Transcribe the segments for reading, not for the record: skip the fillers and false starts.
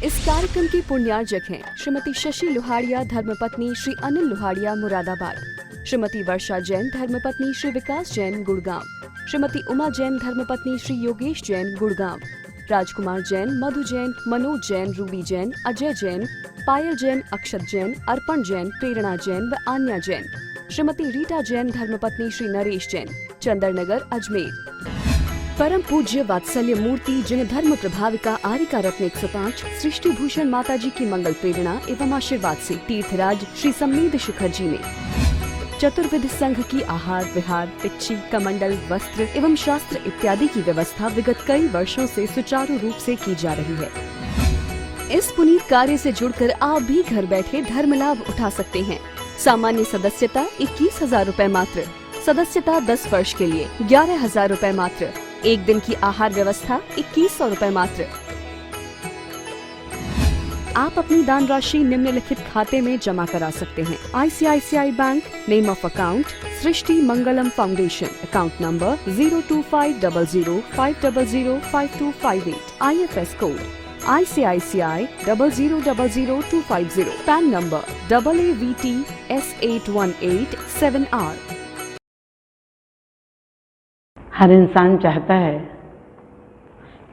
इस कार्यक्रम के पुण्यार्जक हैं श्रीमती शशि लोहाड़िया धर्मपत्नी श्री अनिल लोहाड़िया मुरादाबाद, श्रीमती वर्षा जैन धर्मपत्नी श्री विकास जैन गुड़गांव, श्रीमती उमा जैन धर्मपत्नी श्री योगेश जैन गुड़गांव, राजकुमार जैन, मधु जैन, मनोज जैन, रूबी जैन, अजय जैन, पायल जैन, अक्षत जैन, अर्पण जैन, प्रेरणा जैन व आन्या जैन, श्रीमती रीटा जैन धर्मपत्नी श्री नरेश जैन, चंदरनगर अजमेर। परम पूज्य वात्सल्य मूर्ति जिन धर्म प्रभाविका आरिका रत्न 105 सृष्टि भूषण माता जी की मंगल प्रेरणा एवं आशीर्वाद से तीर्थराज श्री सम्मेद शिखर जी में चतुर्विध संघ की आहार विहार, पिच्छी, कमंडल, वस्त्र एवं शास्त्र इत्यादि की व्यवस्था विगत कई वर्षों से सुचारू रूप से की जा रही है। इस पुनीत कार्य से जुड़कर आप भी घर बैठे धर्म लाभ उठा सकते हैं। सामान्य सदस्यता 21,000 रूपए मात्र, सदस्यता 10 वर्ष के लिए 11,000 रूपए मात्र, एक दिन की आहार व्यवस्था 2100 रूपए मात्र। आप अपनी दान राशि निम्नलिखित खाते में जमा करा सकते हैं। ICICI bank, name of account Srishti Mangalam foundation, account number 0250050052558, IFS code ICICI 0000250, pan number AAVT S8187R। हर इंसान चाहता है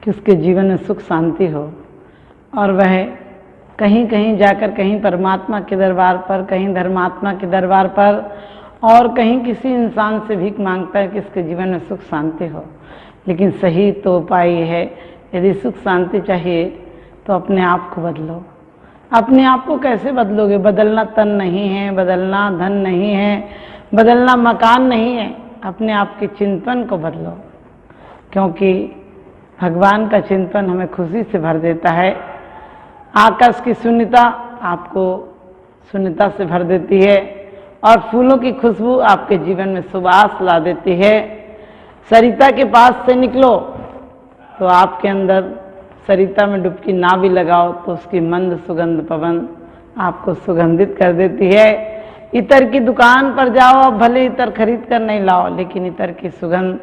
कि उसके जीवन में सुख शांति हो और वह कहीं कहीं जाकर कहीं परमात्मा के दरबार पर, कहीं धर्मात्मा के दरबार पर और कहीं किसी इंसान से भीख मांगता है कि इसके जीवन में सुख शांति हो। लेकिन सही तो उपाय ये है, यदि सुख शांति चाहिए तो अपने आप को बदलो। अपने आप को कैसे बदलोगे? बदलना तन नहीं है, बदलना धन नहीं है, बदलना मकान नहीं है, अपने आप के चिंतन को बदलो, क्योंकि भगवान का चिंतन हमें खुशी से भर देता है। आकाश की शून्यता आपको शून्यता से भर देती है और फूलों की खुशबू आपके जीवन में सुवास ला देती है। सरिता के पास से निकलो तो आपके अंदर सरिता में डुबकी ना भी लगाओ तो उसकी मंद सुगंध पवन आपको सुगंधित कर देती है। इतर की दुकान पर जाओ, अब भले इतर खरीद कर नहीं लाओ, लेकिन इतर की सुगंध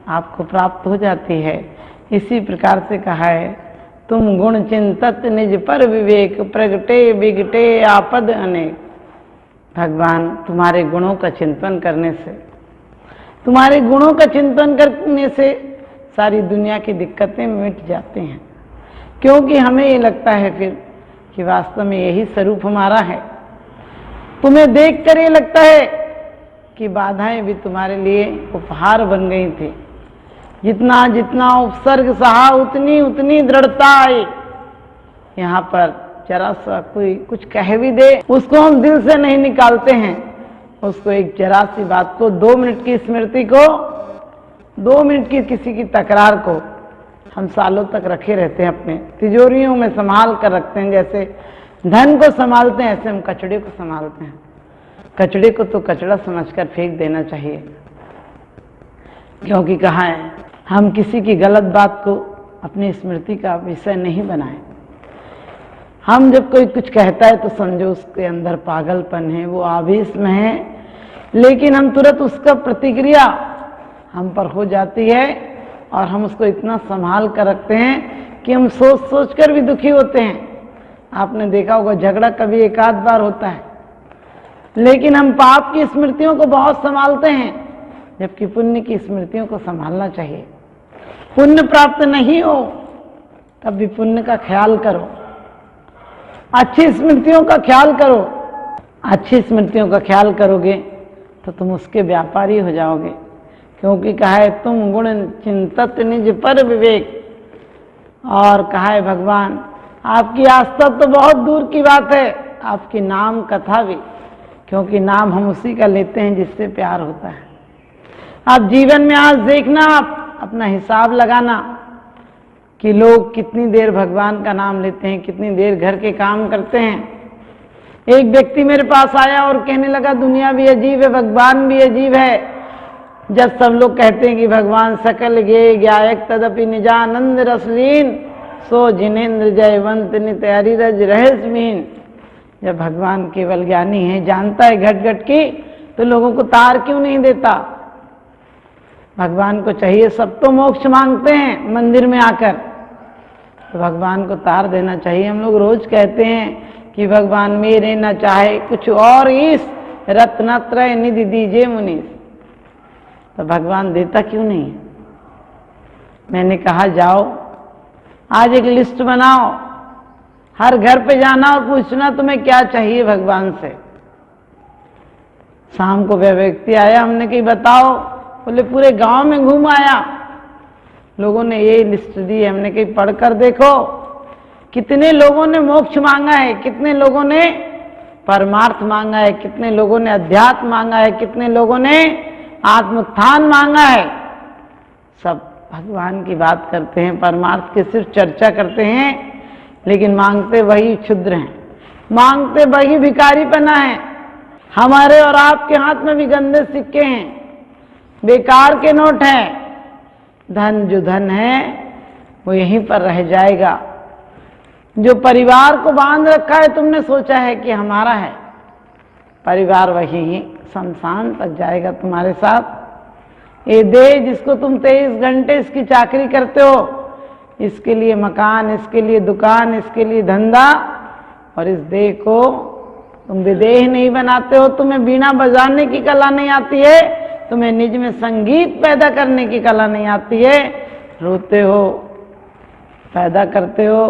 आपको प्राप्त हो जाती है। इसी प्रकार से कहा है, तुम गुण चिंतत निज पर विवेक, प्रगटे बिगटे आपद अनेक। भगवान तुम्हारे गुणों का चिंतन करने से, तुम्हारे गुणों का चिंतन करने से सारी दुनिया की दिक्कतें मिट जाती हैं, क्योंकि हमें ये लगता है फिर कि वास्तव में यही स्वरूप हमारा है। तुम्हें देखकर ये लगता है कि बाधाएं भी तुम्हारे लिए उपहार बन गई थी। जितना जितना उपसर्ग सहा उतनी उतनी दृढ़ता आई। यहाँ पर जरा सा कोई कुछ कह भी दे, उसको हम दिल से नहीं निकालते हैं। उसको एक जरा सी बात को, 2 मिनट की स्मृति को, 2 मिनट की किसी की तकरार को हम सालों तक रखे रहते हैं, अपने तिजोरियों में संभाल कर रखते हैं। जैसे धन को संभालते हैं, ऐसे हम कचड़े को संभालते हैं। कचड़े को तो कचड़ा समझकर फेंक देना चाहिए, क्योंकि कहा है हम किसी की गलत बात को अपनी स्मृति का विषय नहीं बनाएं। हम जब कोई कुछ कहता है तो समझो उसके अंदर पागलपन है, वो आवेश में है, लेकिन हम तुरंत उसका प्रतिक्रिया हम पर हो जाती है और हम उसको इतना संभाल कर रखते हैं कि हम सोच सोच कर भी दुखी होते हैं। आपने देखा होगा झगड़ा कभी एक आध बार होता है, लेकिन हम पाप की स्मृतियों को बहुत संभालते हैं, जबकि पुण्य की स्मृतियों को संभालना चाहिए। पुण्य प्राप्त नहीं हो तब भी पुण्य का ख्याल करो, अच्छी स्मृतियों का ख्याल करो। अच्छी स्मृतियों का ख्याल करोगे तो तुम उसके व्यापारी हो जाओगे, क्योंकि कहा है तुम गुण चिंतत निज पर विवेक। और कहा है भगवान आपकी आस्था तो बहुत दूर की बात है, आपकी नाम कथा भी, क्योंकि नाम हम उसी का लेते हैं जिससे प्यार होता है। आप जीवन में आज देखना, आप अपना हिसाब लगाना कि लोग कितनी देर भगवान का नाम लेते हैं, कितनी देर घर के काम करते हैं। एक व्यक्ति मेरे पास आया और कहने लगा दुनिया भी अजीब है, भगवान भी अजीब है। जब सब लोग कहते हैं कि भगवान सकल गे ज्ञायक तदपि निजानंद रसलीन, सो जिनेन्द्र जयवंत नित हरिरज रहस्यहीन। जब भगवान केवल ज्ञानी है, जानता है घट घट की, तो लोगों को तार क्यों नहीं देता? भगवान को चाहिए, सब तो मोक्ष मांगते हैं मंदिर में आकर, तो भगवान को तार देना चाहिए। हम लोग रोज कहते हैं कि भगवान मेरे न चाहे कुछ और ईस रत्नत्रय निधि दीजिए मुनीस, तो भगवान देता क्यों नहीं? मैंने कहा जाओ आज एक लिस्ट बनाओ, हर घर पे जाना और पूछना तुम्हें क्या चाहिए भगवान से। शाम को वह व्यक्ति आया, हमने कही बताओ, बोले पूरे गांव में घूम आया, लोगों ने ये लिस्ट दी। हमने कही पढ़कर देखो कितने लोगों ने मोक्ष मांगा है, कितने लोगों ने परमार्थ मांगा है, कितने लोगों ने अध्यात्म मांगा है, कितने लोगों ने आत्मोत्थान मांगा है। सब भगवान की बात करते हैं, परमार्थ की सिर्फ चर्चा करते हैं, लेकिन मांगते वही क्षुद्र हैं, मांगते वही भिखारीपना है। हमारे और आपके हाथ में भी गंदे सिक्के हैं, बेकार के नोट हैं। धन जो धन है वो यहीं पर रह जाएगा। जो परिवार को बांध रखा है, तुमने सोचा है कि हमारा है, परिवार वही शमशान तक जाएगा तुम्हारे साथ। ये देह जिसको तुम 23 घंटे इसकी चाकरी करते हो, इसके लिए मकान, इसके लिए दुकान, इसके लिए धंधा, और इस देह को तुम विदेह नहीं बनाते हो। तुम्हें वीणा बजाने की कला नहीं आती है, तुम्हें निज में संगीत पैदा करने की कला नहीं आती है। रोते हो, पैदा करते हो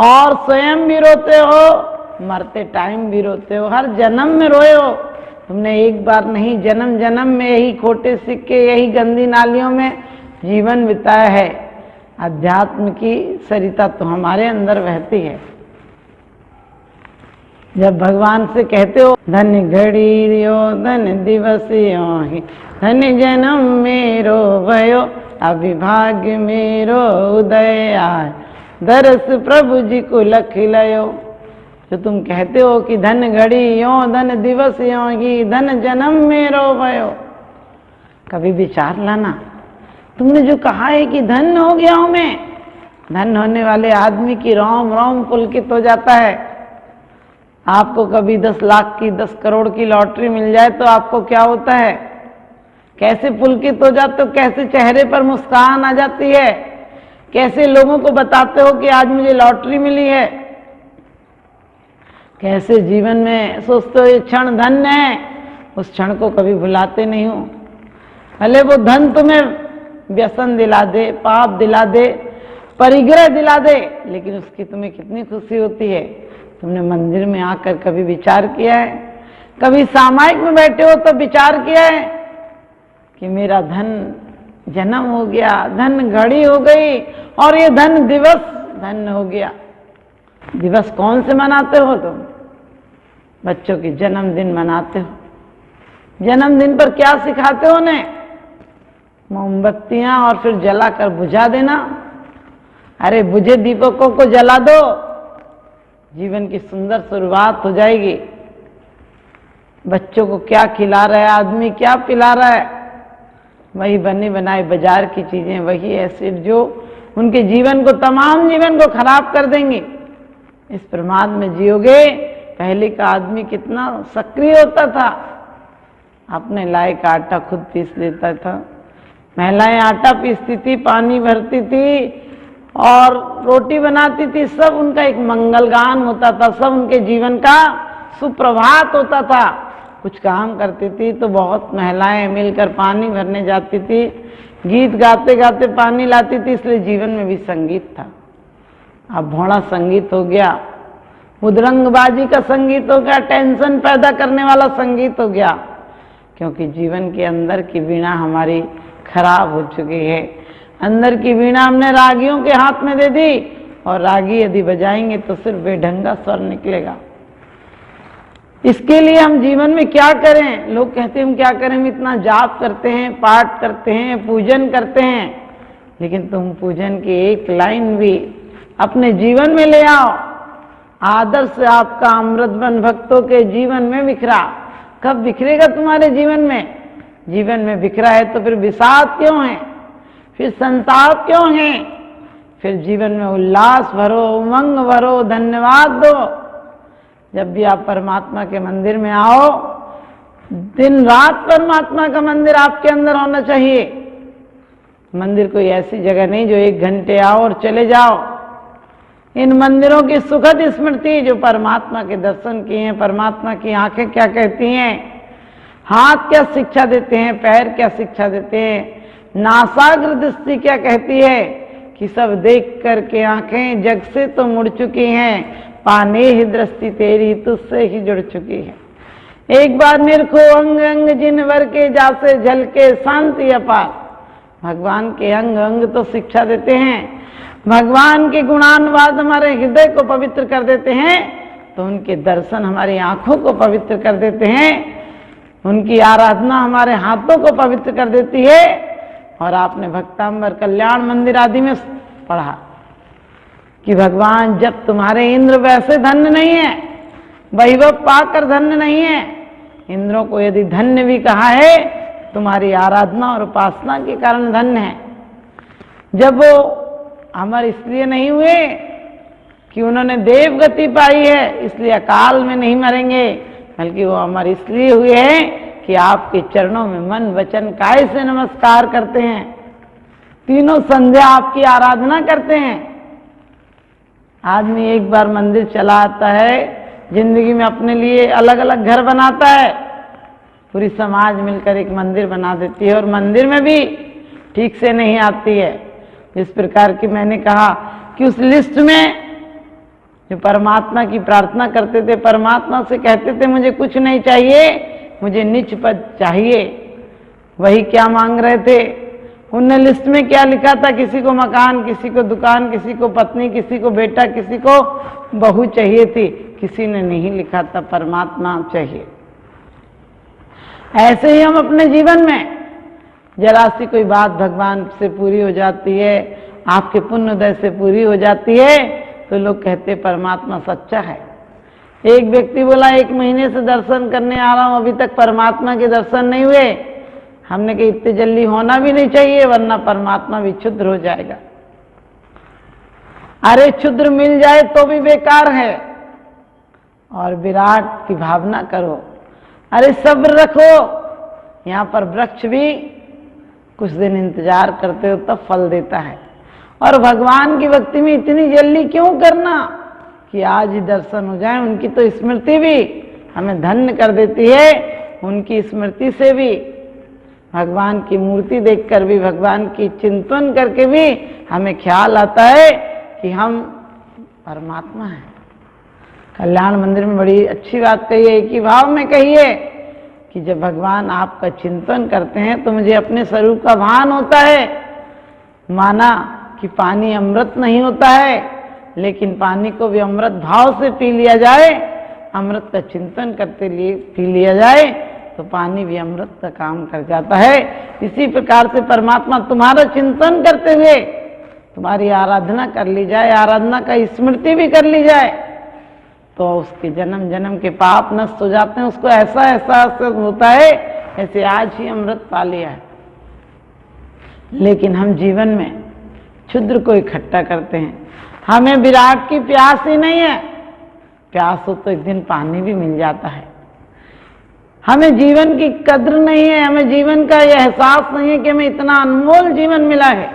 और स्वयं भी रोते हो, मरते टाइम भी रोते हो, हर जन्म में रोए हो। तुमने एक बार नहीं, जन्म जन्म में यही खोटे सिक्के, यही गंदी नालियों में जीवन बिताया है। अध्यात्म की सरिता तो हमारे अंदर बहती है। जब भगवान से कहते हो धन घड़ी यो धन दिवस यो ही, धन जन्म मेरो भयो, अभिभाग्य मेरो उदय आय, दरस प्रभु जी को लख लयो। जो तुम कहते हो कि धन घड़ी यो धन दिवस यो ही, धन जन्म मेरो भयो, कभी विचार लाना। तुमने जो कहा है कि धन हो गया हूं मैं, धन होने वाले आदमी की रोम रोम पुलकित हो जाता है। आपको कभी 10 लाख की, 10 करोड़ की लॉटरी मिल जाए तो आपको क्या होता है, कैसे पुलकित हो जाते हो, कैसे चेहरे पर मुस्कान आ जाती है, कैसे लोगों को बताते हो कि आज मुझे लॉटरी मिली है, कैसे जीवन में सोचते हो ये क्षण धन्य है, उस क्षण को कभी भुलाते नहीं हो। भले वो धन तुम्हें व्यसन दिला दे, पाप दिला दे, परिग्रह दिला दे, लेकिन उसकी तुम्हें कितनी खुशी होती है। तुमने मंदिर में आकर कभी विचार किया है, कभी सामायिक में बैठे हो तो विचार किया है कि मेरा धन जन्म हो गया, धन घड़ी हो गई, और ये धन दिवस धन्य हो गया। दिवस कौन से मनाते हो तुम? बच्चों की जन्मदिन मनाते हो। जन्मदिन पर क्या सिखाते हो उन्हें? मोमबत्तियां और फिर जलाकर बुझा देना। अरे बुझे दीपकों को जला दो, जीवन की सुंदर शुरुआत हो जाएगी। बच्चों को क्या खिला रहा है आदमी, क्या पिला रहा है? वही बनी बनाई बाजार की चीजें, वही एसिड जो उनके जीवन को, तमाम जीवन को खराब कर देंगे। इस प्रमाद में जियोगे। पहले का आदमी कितना सक्रिय होता था, अपने लाए का आटा खुद पीस लेता था, महिलाएं आटा पीसती थी, पानी भरती थी और रोटी बनाती थी। सब उनका एक मंगल गान होता था, सब उनके जीवन का सुप्रभात होता था। कुछ काम करती थी तो बहुत महिलाएं मिलकर पानी भरने जाती थी, गीत गाते गाते पानी लाती थी, इसलिए जीवन में भी संगीत था। अब भोड़ा संगीत हो गया, उदरंगबाजी का संगीत हो गया, टेंशन पैदा करने वाला संगीत हो गया, क्योंकि जीवन के अंदर की वीणा हमारी खराब हो चुकी है। अंदर की वीणा हमने रागियों के हाथ में दे दी, और रागी यदि बजाएंगे तो सिर्फ बेढंगा स्वर निकलेगा। इसके लिए हम जीवन में क्या करें? लोग कहते हैं हम क्या करें, हम इतना जाप करते हैं, पाठ करते हैं, पूजन करते हैं, लेकिन तुम पूजन की एक लाइन भी अपने जीवन में ले आओ। आदर्श आपका अमृतबन भक्तों के जीवन में बिखरा। कब बिखरेगा तुम्हारे जीवन में? जीवन में बिखरा है तो फिर विषाद क्यों है, फिर संताप क्यों है? फिर जीवन में उल्लास भरो, उमंग भरो, धन्यवाद दो। जब भी आप परमात्मा के मंदिर में आओ, दिन रात परमात्मा का मंदिर आपके अंदर होना चाहिए। मंदिर कोई ऐसी जगह नहीं जो 1 घंटे आओ और चले जाओ। इन मंदिरों की सुखद स्मृति जो परमात्मा के दर्शन किए हैं, परमात्मा की आंखें क्या कहती हैं, हाथ क्या शिक्षा देते हैं, पैर क्या शिक्षा देते हैं, नासाग्र दृष्टि क्या कहती है कि सब देख करके आंखें जग से तो मुड़ चुकी हैं, पाने ही दृष्टि तेरी तुझसे ही जुड़ चुकी है। एक बार निरखो अंग अंग जिन वर के जासे झलके शांति अपार। भगवान के अंग अंग तो शिक्षा देते हैं, भगवान के गुणानुवाद हमारे हृदय को पवित्र कर देते हैं, तो उनके दर्शन हमारी आंखों को पवित्र कर देते हैं, उनकी आराधना हमारे हाथों को पवित्र कर देती है। और आपने भक्तांबर कल्याण मंदिर आदि में पढ़ा कि भगवान जब तुम्हारे इंद्र वैसे धन्य नहीं है, वैभव पाकर धन्य नहीं है, इंद्रों को यदि धन्य भी कहा है तुम्हारी आराधना और उपासना के कारण धन्य है। जब वो अमर इसलिए नहीं हुए कि उन्होंने देव गति पाई है इसलिए अकाल में नहीं मरेंगे, बल्कि वो अमर इसलिए हुए हैं कि आपके चरणों में मन वचन काय से नमस्कार करते हैं, तीनों संध्या आपकी आराधना करते हैं। आदमी एक बार मंदिर चला आता है, जिंदगी में अपने लिए अलग अलग घर बनाता है, पूरी समाज मिलकर एक मंदिर बना देती है और मंदिर में भी ठीक से नहीं आती है। इस प्रकार की मैंने कहा कि उस लिस्ट में जो परमात्मा की प्रार्थना करते थे, परमात्मा से कहते थे मुझे कुछ नहीं चाहिए, मुझे नीच पद चाहिए, वही क्या मांग रहे थे? उनने लिस्ट में क्या लिखा था? किसी को मकान, किसी को दुकान, किसी को पत्नी, किसी को बेटा, किसी को बहू चाहिए थी, किसी ने नहीं लिखा था परमात्मा चाहिए। ऐसे ही हम अपने जीवन में जरा सी कोई बात भगवान से पूरी हो जाती है, आपके पुण्योदय से पूरी हो जाती है, तो लोग कहते परमात्मा सच्चा है। एक व्यक्ति बोला 1 महीने से दर्शन करने आ रहा हूं, अभी तक परमात्मा के दर्शन नहीं हुए। हमने कहा इतनी जल्दी होना भी नहीं चाहिए, वरना परमात्मा भी क्षुद्र हो जाएगा। अरे क्षुद्र मिल जाए तो भी बेकार है, और विराट की भावना करो। अरे सब्र रखो, यहां पर वृक्ष भी कुछ दिन इंतजार करते हो तब फल देता है। और भगवान की भक्ति में इतनी जल्दी क्यों करना कि आज ही दर्शन हो जाए? उनकी तो स्मृति भी हमें धन्य कर देती है। उनकी स्मृति से भी, भगवान की मूर्ति देखकर भी, भगवान की चिंतन करके भी हमें ख्याल आता है कि हम परमात्मा हैं। कल्याण मंदिर में बड़ी अच्छी बात कही है, एक ही भाव में कही है कि जब भगवान आपका चिंतन करते हैं तो मुझे अपने स्वरूप का भान होता है। माना कि पानी अमृत नहीं होता है, लेकिन पानी को भी अमृत भाव से पी लिया जाए, अमृत का चिंतन करते लिए पी लिया जाए, तो पानी भी अमृत का काम कर जाता है। इसी प्रकार से परमात्मा तुम्हारा चिंतन करते हुए तुम्हारी आराधना कर ली जाए, आराधना का स्मृति भी कर ली जाए, तो उसके जन्म जन्म के पाप नष्ट हो जाते हैं। उसको ऐसा एहसास होता है ऐसे आज ही अमृत पा लिया है। लेकिन हम जीवन में क्षुद्र को इकट्ठा करते हैं। हमें विराट की प्यास ही नहीं है, प्यास हो तो एक दिन पानी भी मिल जाता है। हमें जीवन की कद्र नहीं है, हमें जीवन का यह एहसास नहीं है कि हमें इतना अनमोल जीवन मिला है।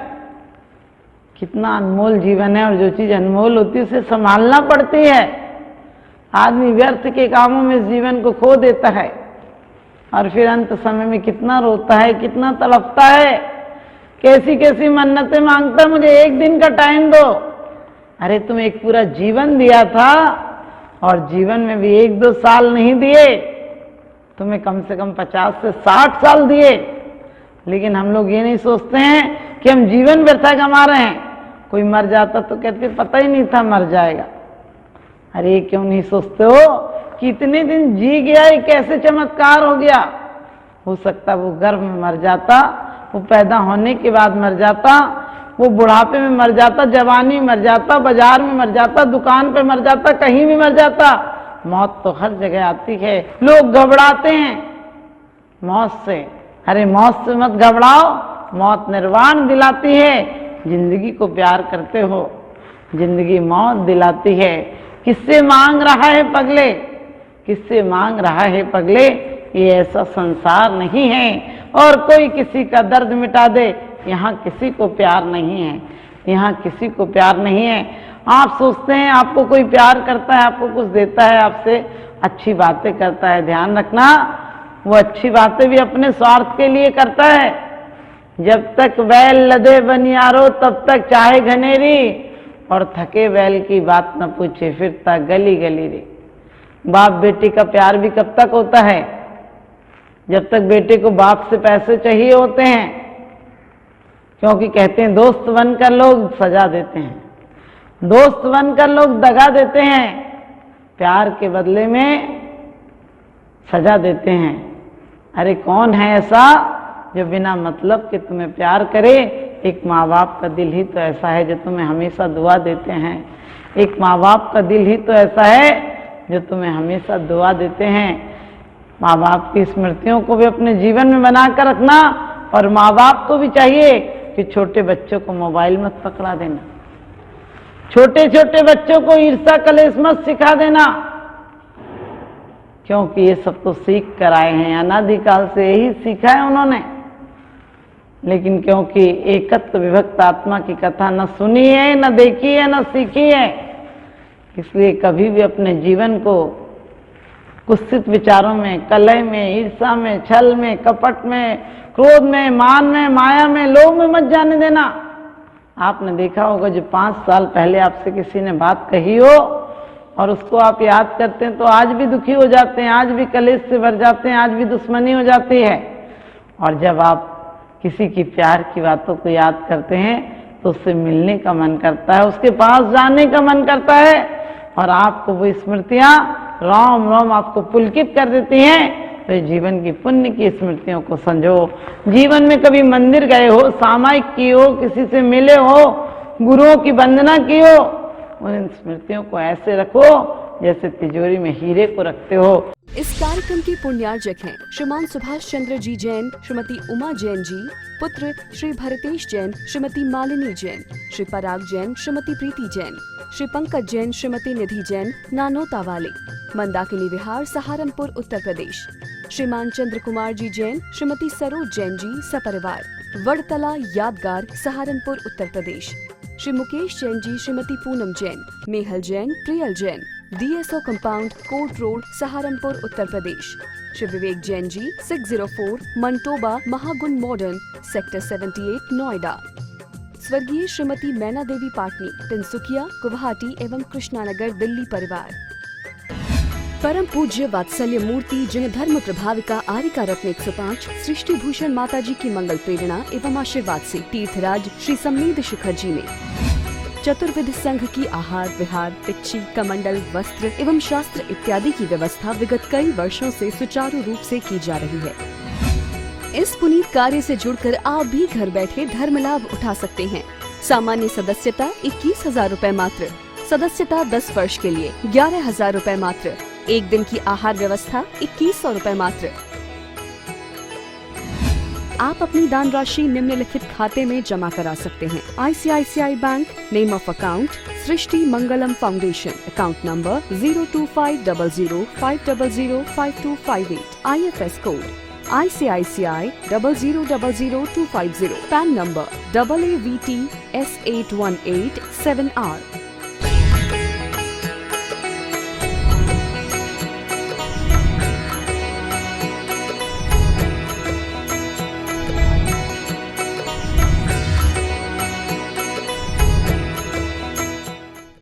कितना अनमोल जीवन है, और जो चीज अनमोल होती है उसे संभालना पड़ती है। आदमी व्यर्थ के कामों में इस जीवन को खो देता है और फिर अंत समय में कितना रोता है, कितना तड़पता है, कैसी कैसी मन्नतें मांगता है, मुझे 1 दिन का टाइम दो। अरे तुम एक पूरा जीवन दिया था, और जीवन में भी 1-2 साल नहीं दिए, तुम्हें कम से कम 50 से 60 साल दिए। लेकिन हम लोग ये नहीं सोचते हैं कि हम जीवन व्यर्थ कमा रहे हैं। कोई मर जाता तो कहते पता ही नहीं था मर जाएगा। अरे क्यों नहीं सोचते हो कि इतने दिन जी गया, ये कैसे चमत्कार हो गया? हो सकता वो गर्भ में मर जाता, वो पैदा होने के बाद मर जाता, वो बुढ़ापे में मर जाता, जवानी में मर जाता, बाजार में मर जाता, दुकान पे मर जाता, कहीं भी मर जाता। मौत तो हर जगह आती है। लोग घबराते हैं मौत से। अरे मौत से मत घबराओ, मौत निर्वाण दिलाती है। जिंदगी को प्यार करते हो, जिंदगी मौत दिलाती है। किससे मांग रहा है पगले, किससे मांग रहा है पगले? ये ऐसा संसार नहीं है और कोई किसी का दर्द मिटा दे। यहाँ किसी को प्यार नहीं है, यहाँ किसी को प्यार नहीं है। आप सोचते हैं आपको कोई प्यार करता है, आपको कुछ देता है, आपसे अच्छी बातें करता है, ध्यान रखना वो अच्छी बातें भी अपने स्वार्थ के लिए करता है। जब तक बैल लदे बनियारो तब तक चाहे घनेरी, और थके बैल की बात न पूछे फिरता गली गली रे। बाप बेटी का प्यार भी कब तक होता है? जब तक बेटे को बाप से पैसे चाहिए होते हैं, क्योंकि कहते हैं दोस्त बनकर लोग सजा देते हैं, दोस्त बनकर लोग दगा देते हैं, प्यार के बदले में सजा देते हैं। अरे कौन है ऐसा जो बिना मतलब के तुम्हें प्यार करे? एक माँ बाप का दिल ही तो ऐसा है जो तुम्हें हमेशा दुआ देते हैं। एक माँ बाप का दिल ही तो ऐसा है जो तुम्हें हमेशा दुआ देते हैं। माँ बाप की स्मृतियों को भी अपने जीवन में बना कर रखना, और माँ बाप को भी चाहिए कि छोटे बच्चों को मोबाइल मत पकड़ा देना, छोटे छोटे बच्चों को ईर्ष्या कलेश मत सिखा देना, क्योंकि ये सब तो सीख कर आए हैं, अनादिकाल से यही सीखा है उन्होंने। लेकिन क्योंकि एकत्व विभक्त आत्मा की कथा न सुनी है, न देखी है, न सीखी है, इसलिए कभी भी अपने जीवन को कुत्सित विचारों में, कलह में, ईर्ष्या में, छल में, कपट में, क्रोध में, मान में, माया में, लोभ में मत जाने देना। आपने देखा होगा जो 5 साल पहले आपसे किसी ने बात कही हो और उसको आप याद करते हैं तो आज भी दुखी हो जाते हैं, आज भी कलेश से भर जाते हैं, आज भी दुश्मनी हो जाती है। और जब आप किसी की प्यार की बातों को याद करते हैं तो उससे मिलने का मन करता है, उसके पास जाने का मन करता है, और आपको वो स्मृतियां राम राम आपको पुलकित कर देती हैं। तो जीवन की पुण्य की स्मृतियों को संजो। जीवन में कभी मंदिर गए हो, सामायिक की हो, किसी से मिले हो, गुरुओं की वंदना की हो, उन स्मृतियों को ऐसे रखो जैसे तिजोरी में हीरे को रखते हो। इस कार्यक्रम के पुण्यार्जक हैं श्रीमान सुभाष चंद्र जी जैन, श्रीमती उमा जैन जी, पुत्र श्री भरतेश जैन, श्रीमती मालिनी जैन, श्री पराग जैन, श्रीमती प्रीति जैन, श्री पंकज जैन, श्रीमती निधि जैन, नानोता वाले, मंदाकिनी विहार, सहारनपुर, उत्तर प्रदेश। श्रीमान चंद्र कुमार जी जैन, श्रीमती सरोज जैन जी, सपरिवार, वड़तला यादगार, Saharanpur, Uttar Pradesh. Shri Mukesh Jain ji, Shrimati Poonam Jain, Mehal Jain, Priyal Jain, DSO compound, court road, Saharanpur, Uttar Pradesh. Shri Vivek Jain ji, 604 Manitoba, Mahagun modern, sector 78, Noida. स्वर्गीय श्रीमती मैना देवी पाटनी, तिनसुकिया, गुवाहाटी एवं कृष्णानगर, दिल्ली परिवार। परम पूज्य वात्सल्य मूर्ति जिन्हें धर्म प्रभाविका आरिका रत्न 105 सृष्टि भूषण माता जी की मंगल प्रेरणा एवं आशीर्वाद से तीर्थराज श्री सम्मेद शिखर जी ने चतुर्विध संघ की आहार विहार, पिच्ची, कमंडल, वस्त्र एवं शास्त्र इत्यादि की व्यवस्था विगत कई वर्षों से सुचारू रूप से की जा रही है। इस पुनीत कार्य से जुड़कर आप भी घर बैठे धर्म लाभ उठा सकते हैं। सामान्य सदस्यता 21,000 रूपए मात्र, सदस्यता 10 वर्ष के लिए 11,000 रूपए मात्र, एक दिन की आहार व्यवस्था 2100 रूपए मात्र। आप अपनी दान राशि निम्नलिखित खाते में जमा करा सकते हैं। ICICI bank, name of account Srishti Mangalam foundation, account number 0250050052558, IFS code ICICI 0000250, pan number AAVT S8187R।